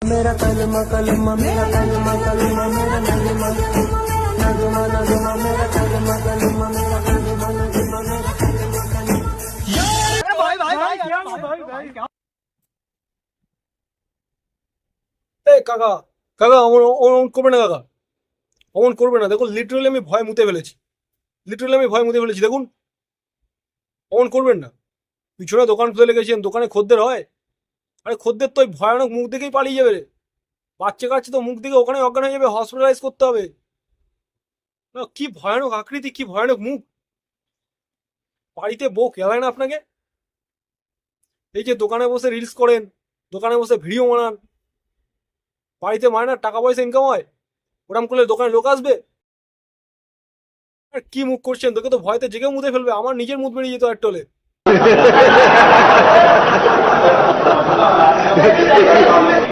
मेरा कलमा कलमा मेरा कलमा कलमा मेरा नगमा नगमा नगमा मेरा कलमा कलमा मेरा कलमा नगमा मेरा कलमा कलमा। भाई भाई भाई क्या भाई भाई এই কাকা কাকা অমন অমন করবে না কাকা, অমন করবে না। দেখুন লিটারালি আমি ভয় মুতে ফেলেছি, দেখুন অমন করবেন না। পিছনে দোকান খুলে লেগেছেন, দোকানে খদ্দের হয়? আরে খদ্দের তো ওই ভয়ানক মুখ দেখেই পালিয়ে যাবে রে। বাচ্চা কাচ্চা তো মুখ দেখে ওখানে অজ্ঞান হয়ে যাবে, হসপিটালাইজ করতে হবে। না, কি ভয়ানক আকৃতি, কি ভয়ানক মুখ। বাড়িতে বউ খেলায় না আপনাকে? এই যে দোকানে বসে রিলস করেন, দোকানে বসে ভিডিও বানান, বাড়িতে মায় না, টাকা পয়সা ইনকাম হয়, ওরম করলে দোকানে লোক আসবে? আর কি মুখ করছেন, তোকে তো ভয়তে জেগে মুতে ফেলবে। আমার নিজের মুখ বেরিয়ে যেত একটা হলে।